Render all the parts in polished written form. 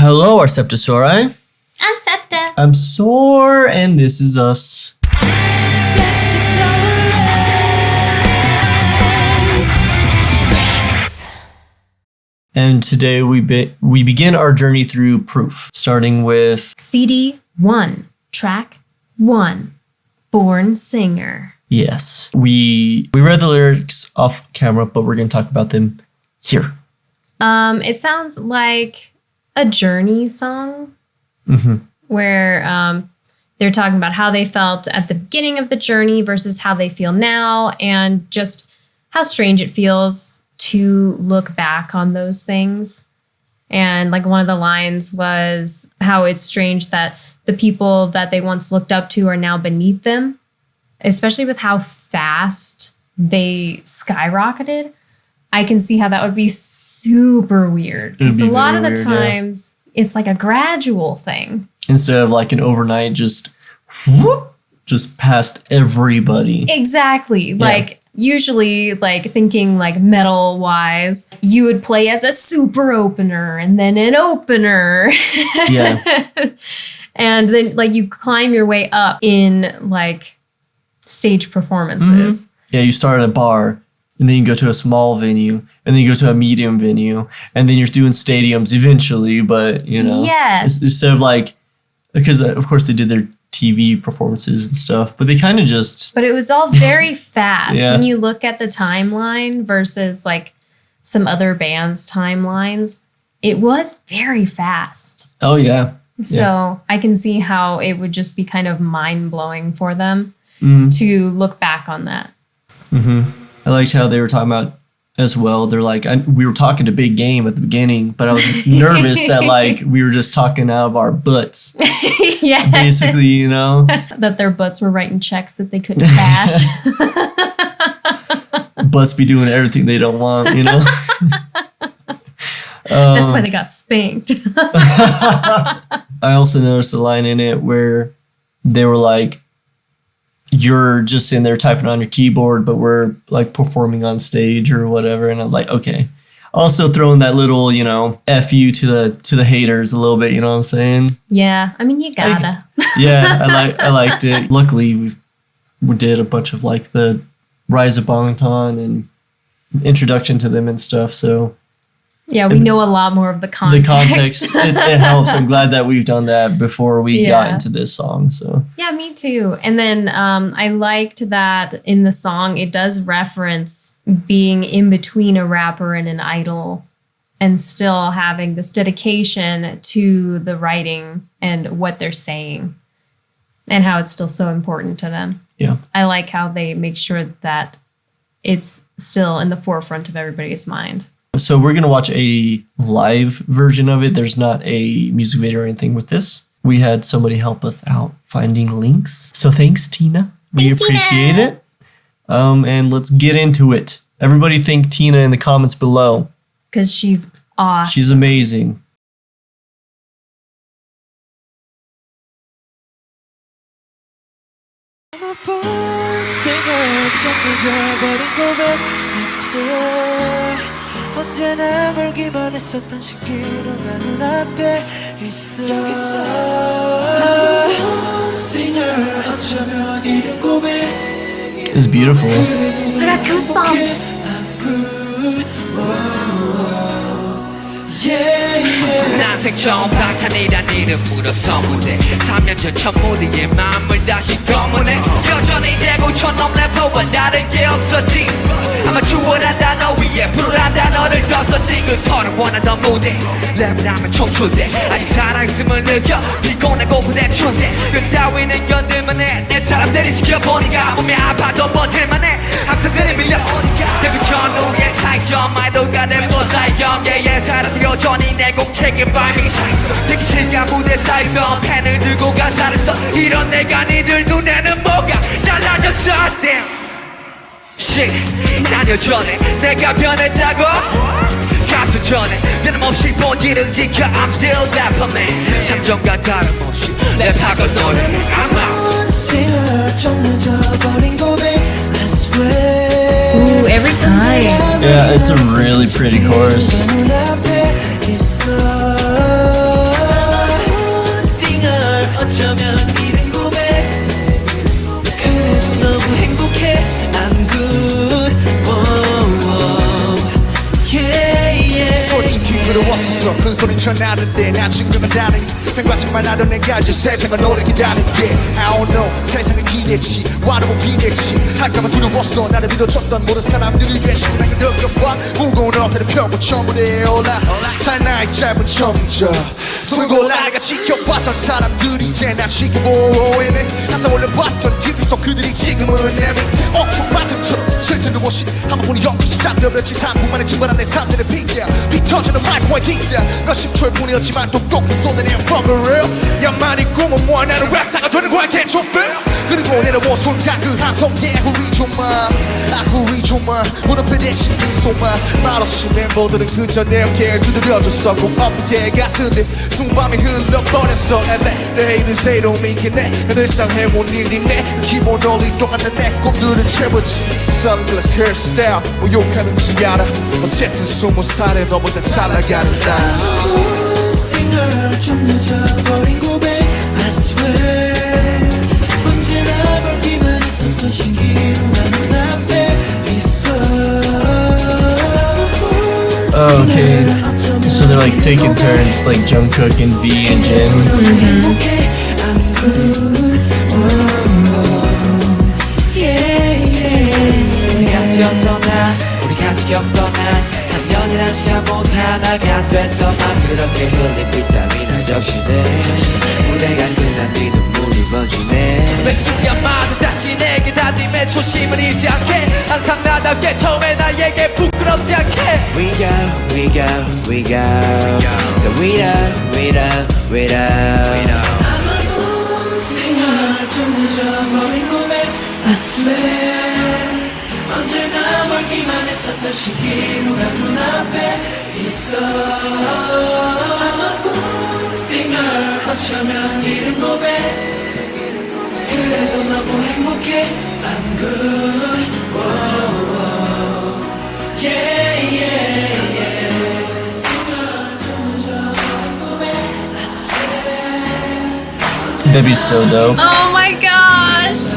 Hello, our SeptaSOAREous. I'm Septa. I'm Soar, and this is us. And today we begin our journey through Proof, starting with CD 1, track 1, Born Singer. Yes, we read the lyrics off camera, but we're going to talk about them here. It sounds like a Journey song, where they're talking about how they felt at the beginning of the journey versus how they feel now, and just how strange it feels to look back on those things. And like one of the lines was how it's strange that the people that they once looked up to are now beneath them, especially with how fast they skyrocketed. I can see how that would be super weird, because a lot of the times it's like a gradual thing. Instead of like an overnight, just whoop, just past everybody. Exactly. Yeah. Like usually, like thinking like metal wise, you would play as a super opener and then an opener. Yeah. And then like you climb your way up in like stage performances. Yeah, you start at a bar, and then you go to a small venue, and then you go to a medium venue, and then you're doing stadiums eventually, but you know. Yes. Instead of like, because of course they did their TV performances and stuff, but they kind of just. But it was all very fast. When you look at the timeline versus like some other bands' timelines, it was very fast. Oh, yeah. So I can see how it would just be kind of mind-blowing for them to look back on that. I liked how they were talking about as well. They're like, we were talking a big game at the beginning, but I was nervous that like we were just talking out of our butts. Yeah. Basically, you know. That their butts were writing checks that they couldn't cash. Butts be doing everything they don't want, you know. That's why they got spanked. I also noticed a line in it where they were like, you're just in there typing on your keyboard, but we're like performing on stage or whatever. And I was like, okay. Also throwing that little, you know, F you to the haters a little bit, you know what I'm saying? Yeah, I mean, you gotta. I liked it. Luckily, we did a bunch of like the Rise of Bangtan and introduction to them and stuff, so. Yeah, we know a lot more of the context. The context, it helps. I'm glad that we've done that before we got into this song. So yeah, me too. And then I liked that in the song, it does reference being in between a rapper and an idol and still having this dedication to the writing and what they're saying and how it's still so important to them. Yeah. I like how they make sure that it's still in the forefront of everybody's mind. So we're going to watch a live version of it. There's not a music video or anything with this. We had somebody help us out finding links. So thanks, Tina. We appreciate it. And let's get into it. Everybody thank Tina in the comments below. Because she's awesome. She's amazing. 언제나 멀기만 했었던 신기루가 눈앞에 있어 Singer 어쩌면 이른 고백 It's beautiful. I got goosebumps. 난생 처음 방탄이란 이름으로 선무대 3년 전 첫 무대에 마음을 다시 검은해 여전히 대구처럼 래퍼와 다른 게 없었지 아마 추월한 단어 위에 불안한 단어를 더 썼지 그토록 원하던 무대 랩을 하면 촉출돼 아직 살아있음을 느껴 피곤하고 그대 존재 그 따위는 견딜만 해내 사람들이 지켜보니까 몸이 아파도 버틸만 해 함성들이 밀려오니까 대구 전후의 차이점 아이돌과 래퍼 사이 경계에 살아서 여전히 내 곡책에 발명이 차있어 대기실과 무대 사이에서 펜을 들고 가사를 써 이런 내가 니들 눈에는 뭐가 달라졌어 damn Shit 난 여전해 내가 변했다고 가수 전에 변함없이 본질을 지켜 I'm still that man 참정과 다름없이 랩하고 노래해 I'm out Singer 좀 늦어버린 고백 I swear Ooh, every time. Yeah, it's a really pretty chorus. 헤쳐나는데 난 지금은 나는 횡과정만 하던 내가 이제 세상을 너를 기다릴게 I don't know 세상은 기대치 와르고 비대치 할까봐 두려웠어 나를 믿어줬던 모든 사람들을 위해 신나게 느껴봐 무거운 어깨를 펴고 처음으로 올라 살 나의 짧은 청자 손을 골라 내가 지켜봤던 사람들이 이제 나 지켜보고 있네 항상 올려봤던 TV 속 그들이 지금은 내 밑에 엄청 바탕처럼 슬픈 곳이 한번뿐이 연기시 짠더렸지 상품만에 증발한 내 삶들의 비야 비 터지는 마이크와 기스야 너 10초일 뿐이었지만 똑똑히 쏟아낸 from the real 야만 있고 뭐 뭐야 나는 랩사가 되는 거야 can't you feel 그리고 내려온 손가 그 함성에 우리 좀만 우리 좀만 무릎에 대신 미소만 말없이 멤버들은 그저 내 어깨에 두드려줬어 꼭 엎어제 같은데 숨밤이 흘러버렸어 내 헤이를 새로 믿겠네 늘상 해온 일이네 기본 논리 동안은 내 꿈들을 채웠지 Sunglass hairstyle 뭐 욕하는지 알아 어쨌든 20살에 너보다 잘 나가는 나 싱글 좀 늦어버린 고백 I swear 언제나 벌기만 했었던 신기루가 눈앞에 있어 Oh, okay. So they're like taking turns, like Jungkook and V and Jin. I'm good 겪던 날 우리 같이 겪던 날 3년이란 시간 모두 하나가 됐던 맘 그렇게 흘린 비타민을 적시네 무대가 끝난 뒤 눈물이 번지네 매순간마다 자신에게 다짐해 초심을 잃지 않게 항상 나답게 처음에 나에게 부끄럽지 않게 We go, we go, we go The winner 생활 좀 늦어버린 고백 I swear 언제나 멀기만 했었던 신기루가 눈앞에 있어 I'm a born singer 어쩌면 이른 고백 그래도 너무 행복해 I'm good whoa, whoa. Yeah, yeah, yeah 생활 좀 늦어버린 고백 I swear That'd be so dope. Oh my gosh.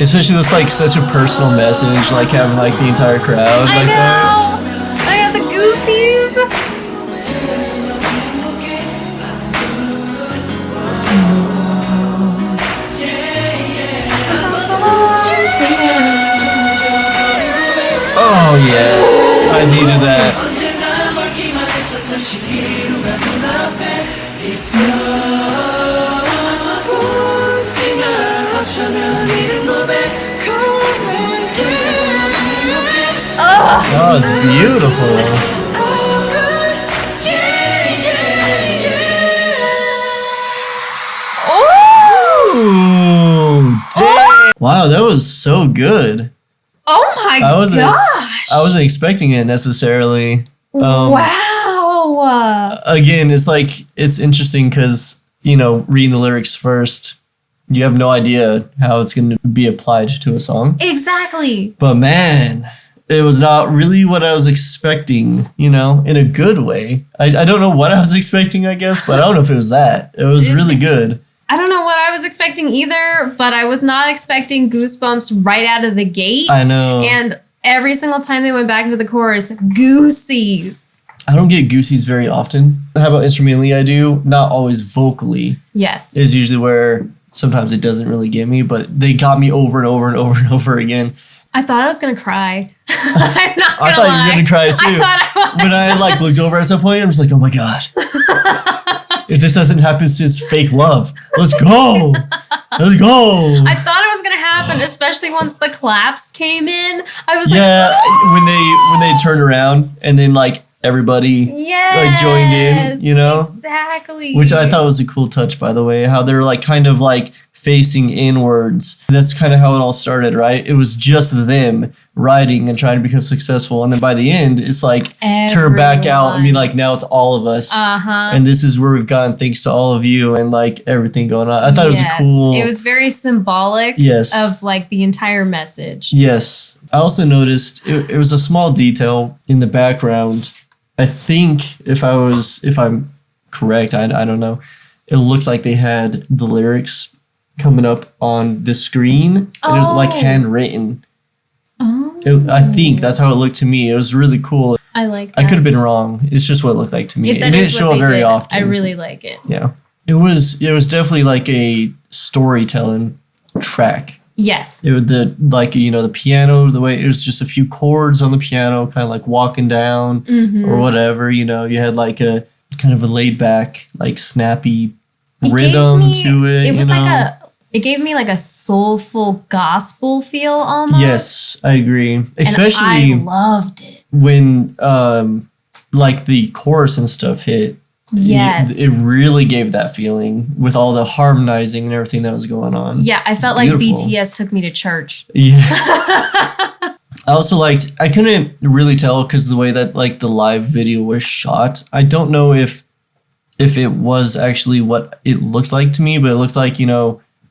Especially with like such a personal message, like having like the entire crowd I like that. know. I got the goosies. Oh yes, I needed that. 언제나 멀기만 했었던 신기루가 눈앞에 있어 born singer 어쩌면 이른 고백 Oh, it's beautiful. Ooh, damn. Wow, that was so good. Oh my I wasn't- gosh. I wasn't expecting it necessarily. Wow. Again, it's like, it's interesting because, you know, reading the lyrics first, you have no idea how it's going to be applied to a song. Exactly. But man, it was not really what I was expecting, you know, in a good way. I don't know what I was expecting, I guess, but I don't know if it was that. It was really good. I don't know what I was expecting either, but I was not expecting goosebumps right out of the gate. I know. And every single time they went back into the chorus, goosies. I don't get goosies very often. How about instrumentally? I do. Not always vocally. Yes. Is usually where sometimes it doesn't really get me, but they got me over and over and over and over again. I thought I was going to cry. I'm not I gonna thought lie. you were gonna cry too. I thought I was. When I like looked over at some point, I'm just like, oh my god. If this hasn't happened since Fake Love, let's go. Let's go. I thought it was gonna happen, especially once the claps came in. I was Yeah, like, when they turned around and then like everybody like joined in, you know? Exactly. Which I thought was a cool touch, by the way, how they're like kind of like facing inwards. That's kind of how it all started, right? It was just them writing and trying to become successful. And then by the end, it's like turn back out. I mean, like now it's all of us. Uh-huh. And this is where we've gotten thanks to all of you and like everything going on. I thought it was a cool. It was very symbolic Yes. of like the entire message. Yes. I also noticed it was a small detail in the background. I think if I'm correct, I don't know. It looked like they had the lyrics coming up on the screen. And it was like handwritten. Oh. I think that's how it looked to me. It was really cool. I like that. I could have been wrong. It's just what it looked like to me. If It that didn't is show what up they very did, often. I really like it. Yeah. It was definitely like a storytelling track. Yes. It was the piano, the way it was just a few chords on the piano, kind of like walking down or whatever. You had like a kind of a laid back, like snappy rhythm to it. It was it gave me like a soulful gospel feel almost. Yes, I agree. And Especially I loved it. when like the chorus and stuff hit. Yes. It really gave that feeling with all the harmonizing and everything that was going on. Yeah, I felt like beautiful. BTS took me to church. Yeah. I also I couldn't really tell because the way that like the live video was shot. I don't know if it was actually what it looked like to me, but it looked like,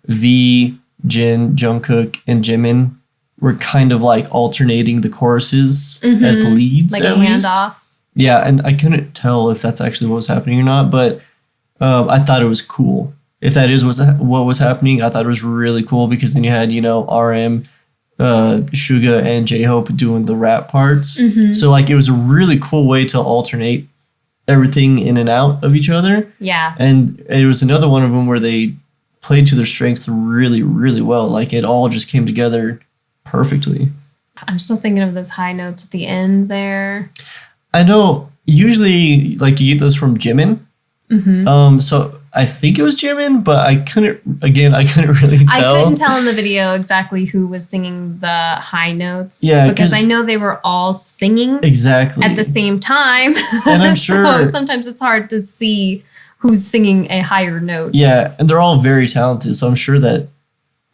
V, Jin, Jungkook, and Jimin were kind of like alternating the choruses as leads. Like at a least. handoff. Yeah, and I couldn't tell if that's actually what was happening or not, but I thought it was cool. If that is what was happening, I thought it was really cool because then you had, RM, Suga, and J-Hope doing the rap parts. So, like, it was a really cool way to alternate everything in and out of each other. Yeah. And it was another one of them where they played to their strengths really, really well. Like, it all just came together perfectly. I'm still thinking of those high notes at the end there. I know usually like you get those from Jimin. So I think it was Jimin, but I couldn't really tell. I couldn't tell in the video exactly who was singing the high notes. Yeah, because 'cause- I know they were all singing Exactly. at the same time. And I'm So sure- sometimes it's hard to see who's singing a higher note. Yeah, and they're all very talented, so I'm sure that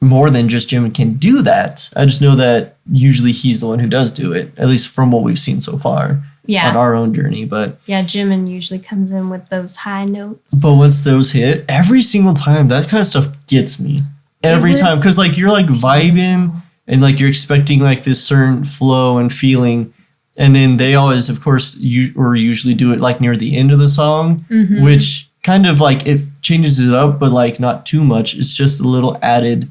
more than just Jimin can do that. I just know that usually he's the one who does do it, at least from what we've seen so far Yeah. on our own journey. But Jimin usually comes in with those high notes. once those hit, every single time, that kind of stuff gets me. Every was time. Because like you're like vibing and like you're expecting like this certain flow and feeling. And then they always, of course, usually do it like near the end of the song, which kind of like it changes it up, but like not too much. It's just a little added,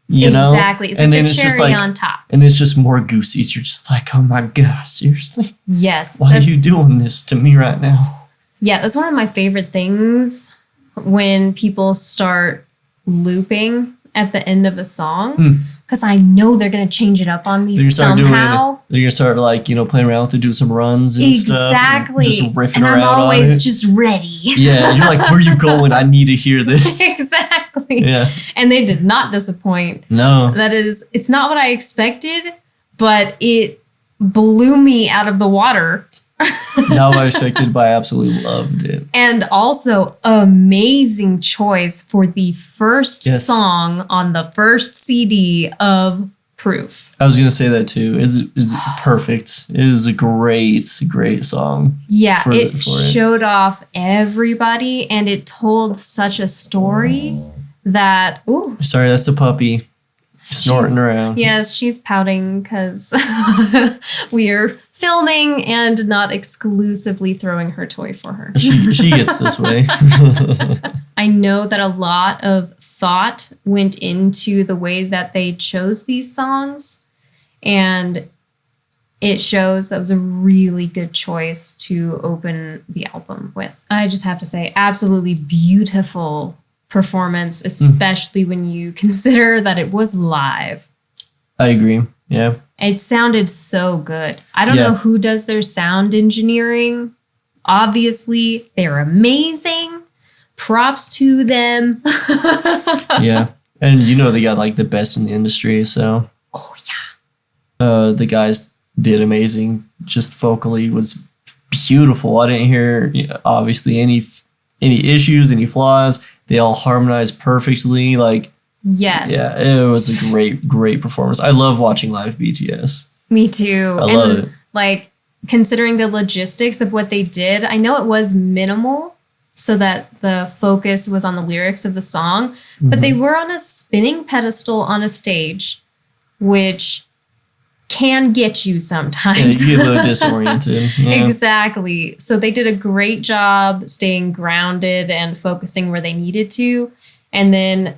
you know? Exactly. It's and like then the it's cherry just like, on top. and it's just more goosies. You're just like, oh my gosh, seriously? Yes. Why are you doing this to me right now? Yeah, that's one of my favorite things when people start looping at the end of a song. Because I know they're going to change it up on me They're gonna start somehow. they're gonna start like, playing around with it, do some runs and stuff. Exactly. Just riffing and I'm around always on it. just ready. Yeah, you're like, where are you going? I need to hear this. Exactly. Yeah. And they did not disappoint. No. It's not what I expected, but it blew me out of the water. Not what I expected, but I absolutely loved it. And also, amazing choice for the first Yes. song on the first CD of Proof. I was gonna say that too. It's perfect. It is a great song. Yeah, for it it. showed off everybody and it told such a story that, ooh, Sorry, that's the puppy snorting around. yes, she's pouting because we're filming and not exclusively throwing her toy for her. She gets this way. I know that a lot of thought went into the way that they chose these songs, and it shows that was a really good choice to open the album with. I just have to say, absolutely beautiful performance, especially when you consider that it was live. I agree. Yeah. It sounded so good. I don't Yeah. know who does their sound engineering. Obviously, they're amazing. Props to them. Yeah. And they got like the best in the industry, so Oh, yeah. the guys did amazing. Just vocally was beautiful. I didn't hear obviously any issues, any flaws. They all harmonized perfectly. Like, Yes. yeah, it was a great performance. I love watching live BTS. Me too. I love it. Like, considering the logistics of what they did, I know it was minimal so that the focus was on the lyrics of the song, but they were on a spinning pedestal on a stage, which can get you Yeah, sometimes. you get a little disoriented. Yeah. Exactly. So they did a great job staying grounded and focusing where they needed to. And then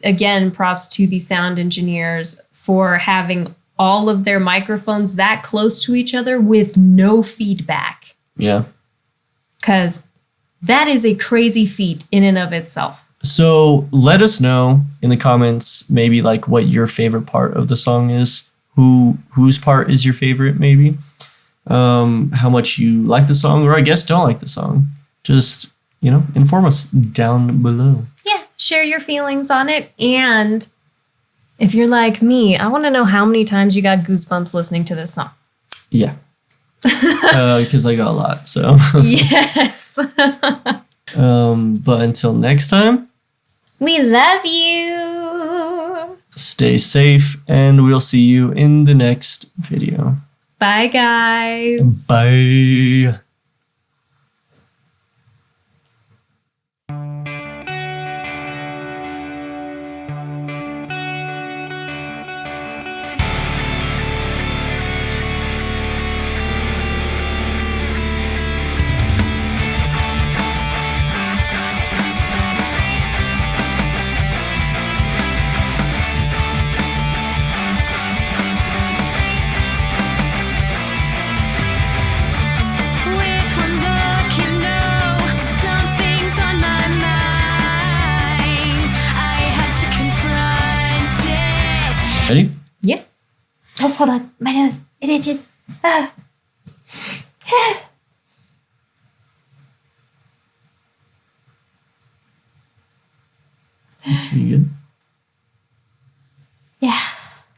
again, props to the sound engineers for having all of their microphones that close to each other with no feedback. Yeah. Because that is a crazy feat in and of itself. So let us know in the comments maybe like what your favorite part of the song is. Whose part is your favorite maybe? How much you like the song, or I guess don't like the song. Just, inform us down below. Yeah, share your feelings on it. And if you're like me, I want to know how many times you got goosebumps listening to this song. Yeah. Because I got a lot, so. Yes. But until next time. We love you. Stay safe, and we'll see you in the next video. Bye, guys. Bye. With one look, something's on my mind. I have to confront it. Ready? Yeah. Oh, hold on. My nose. It itches. Ah.